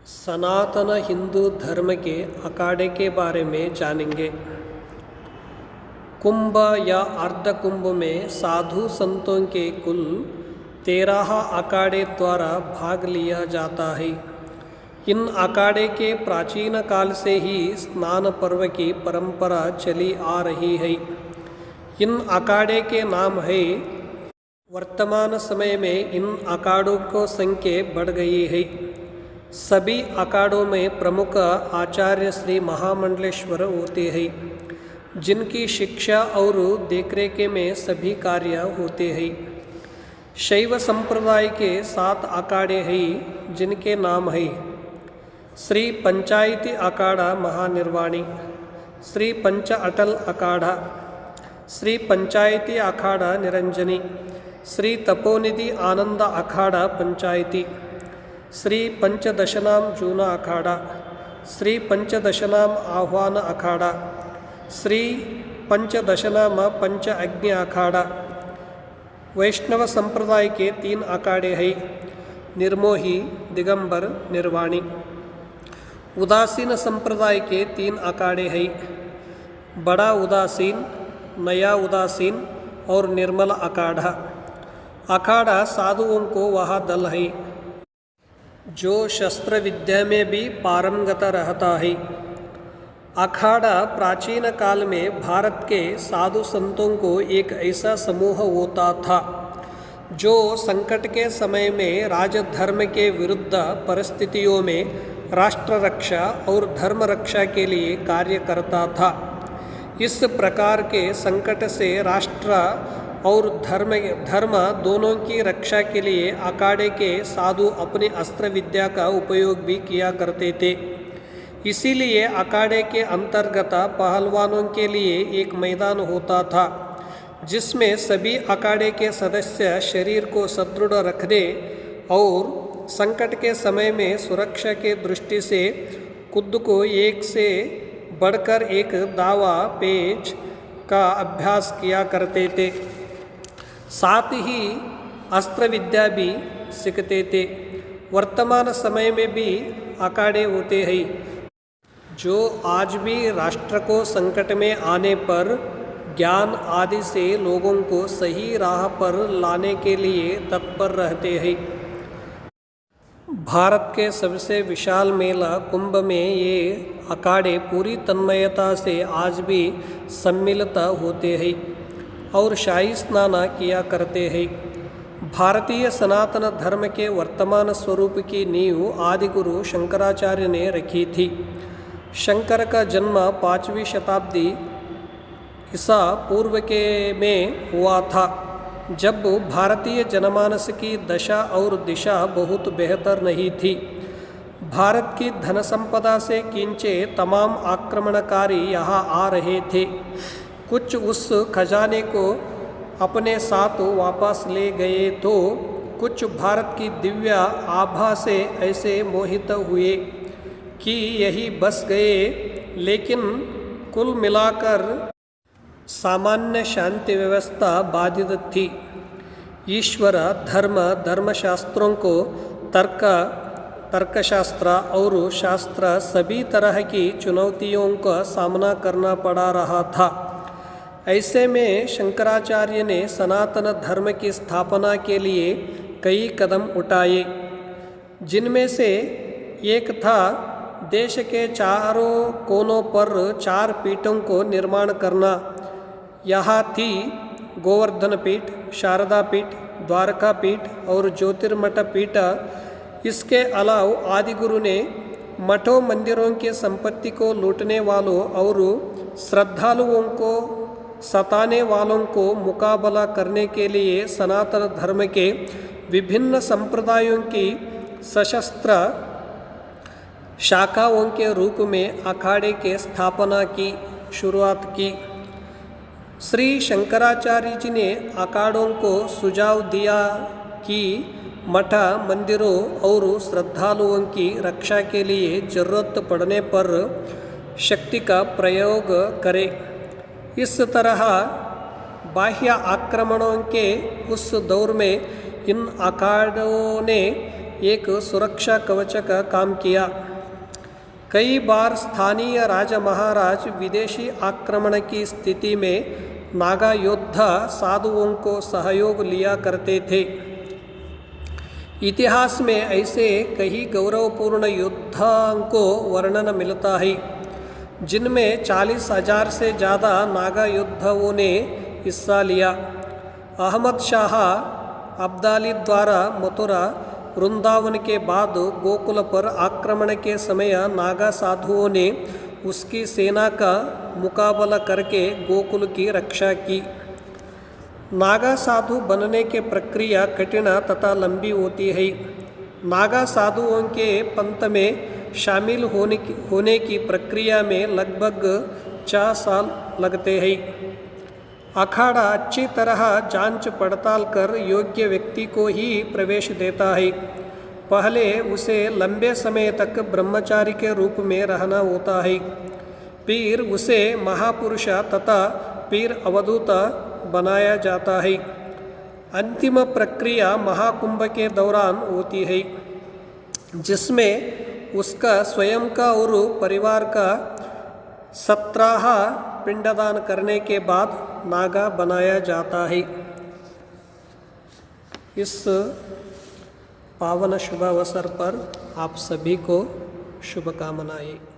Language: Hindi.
सनातन हिंदू धर्म के अखाड़े के बारे में जानेंगे। कुंभ या अर्ध कुंभ में साधु संतों के कुल 13 अखाड़े द्वारा भाग लिया जाता है। इन अखाड़े के प्राचीन काल से ही स्नान पर्व की परंपरा चली आ रही है। इन अखाड़े के नाम है। वर्तमान समय में इन अखाड़ों को संख्या बढ़ गई है। सभी अखाड़ों में प्रमुख आचार्य श्री महामंडलेश्वर होते हैं, जिनकी शिक्षा और देखरेख में सभी कार्य होते हैं। शैव संप्रदाय के 7 अखाड़े हैं, जिनके नाम है श्री पंचायती अखाड़ा महानिर्वाणी, श्री पंच अटल अखाड़ा, श्री पंचायती अखाड़ा निरंजनी, श्री तपोनिधि आनंद अखाड़ा पंचायती, श्री पंचदशनाम जूना अखाड़ा, श्री पंचदशनाम आह्वान अखाड़ा, श्री पंचदशनाम पंच अग्नि अखाड़ा। वैष्णव संप्रदाय के 3 अखाड़े हैं, निर्मोही, दिगंबर, निर्वाणी। उदासीन संप्रदाय के 3 अखाड़े हैं, बड़ा उदासीन, नया उदासीन और निर्मल अखाड़ा। अखाड़ा साधुओं को वह दल है जो शस्त्र विद्या में भी पारंगत रहता है। अखाड़ा प्राचीन काल में भारत के साधु संतों को एक ऐसा समूह होता था जो संकट के समय में राजधर्म के विरुद्ध परिस्थितियों में राष्ट्र रक्षा और धर्म रक्षा के लिए कार्य करता था। इस प्रकार के संकट से राष्ट्र और धर्म दोनों की रक्षा के लिए अखाड़े के साधु अपनी अस्त्र विद्या का उपयोग भी किया करते थे। इसीलिए अखाड़े के अंतर्गत पहलवानों के लिए एक मैदान होता था, जिसमें सभी अखाड़े के सदस्य शरीर को सुदृढ़ रखने और संकट के समय में सुरक्षा के दृष्टि से खुद को एक से बढ़कर एक दावा पेच का अभ्यास किया करते थे। साथ ही अस्त्र विद्या भी सीखते थे। वर्तमान समय में भी अखाड़े होते हैं जो आज भी राष्ट्र को संकट में आने पर ज्ञान आदि से लोगों को सही राह पर लाने के लिए तत्पर रहते हैं। भारत के सबसे विशाल मेला कुंभ में ये अखाड़े पूरी तन्मयता से आज भी सम्मिलित होते हैं और शाही स्नान किया करते हैं। भारतीय सनातन धर्म के वर्तमान स्वरूप की नींव आदिगुरु शंकराचार्य ने रखी थी। शंकर का जन्म 5वीं शताब्दी ईसा पूर्व के में हुआ था, जब भारतीय जनमानस की दशा और दिशा बहुत बेहतर नहीं थी। भारत की धन संपदा से खींचे तमाम आक्रमणकारी यहाँ आ रहे थे। कुछ उस खजाने को अपने साथ वापस ले गए तो कुछ भारत की दिव्य आभा से ऐसे मोहित हुए कि यही बस गए। लेकिन कुल मिलाकर सामान्य शांति व्यवस्था बाधित थी। ईश्वर, धर्म, धर्मशास्त्रों को तर्कशास्त्र और शास्त्र सभी तरह की चुनौतियों का सामना करना पड़ा रहा था। ऐसे में शंकराचार्य ने सनातन धर्म की स्थापना के लिए कई कदम उठाए, जिनमें से एक था देश के चारों कोनों पर 4 पीठों को निर्माण करना। यहाँ थी गोवर्धन पीठ, शारदा पीठ, द्वारका पीठ और ज्योतिर्मठ पीठ। इसके अलावा आदिगुरु ने मठों मंदिरों की संपत्ति को लूटने वालों और श्रद्धालुओं को सताने वालों को मुकाबला करने के लिए सनातन धर्म के विभिन्न संप्रदायों की सशस्त्र शाखाओं के रूप में अखाड़े के स्थापना की शुरुआत की। श्री शंकराचार्य जी ने अखाड़ों को सुझाव दिया कि मठ मंदिरों और श्रद्धालुओं की रक्षा के लिए जरूरत पड़ने पर शक्ति का प्रयोग करें। इस तरह बाह्य आक्रमणों के उस दौर में इन अखाड़ों ने एक सुरक्षा कवच का काम किया। कई बार स्थानीय राजा महाराज विदेशी आक्रमण की स्थिति में नागा योद्धा साधुओं को सहयोग लिया करते थे। इतिहास में ऐसे कई गौरवपूर्ण योद्धाओं को वर्णन मिलता है जिनमें 40,000 से ज़्यादा नागा योद्धाओं ने हिस्सा लिया। अहमद शाह अब्दाली द्वारा मथुरा वृंदावन के बाद गोकुल पर आक्रमण के समय नागा साधुओं ने उसकी सेना का मुकाबला करके गोकुल की रक्षा की। नागा साधु बनने की प्रक्रिया कठिन तथा लंबी होती है। नागा साधुओं के पंथ में शामिल होने की प्रक्रिया में लगभग 4 साल लगते हैं। अखाड़ा अच्छी तरह जांच पड़ताल कर योग्य व्यक्ति को ही प्रवेश देता है। पहले उसे लंबे समय तक ब्रह्मचारी के रूप में रहना होता है, फिर उसे महापुरुष तथा फिर अवधूत बनाया जाता है। अंतिम प्रक्रिया महाकुंभ के दौरान होती है, जिसमें उसका स्वयं का और परिवार का 17 पिंडदान करने के बाद नागा बनाया जाता है। इस पावन शुभ अवसर पर आप सभी को शुभकामनाएं।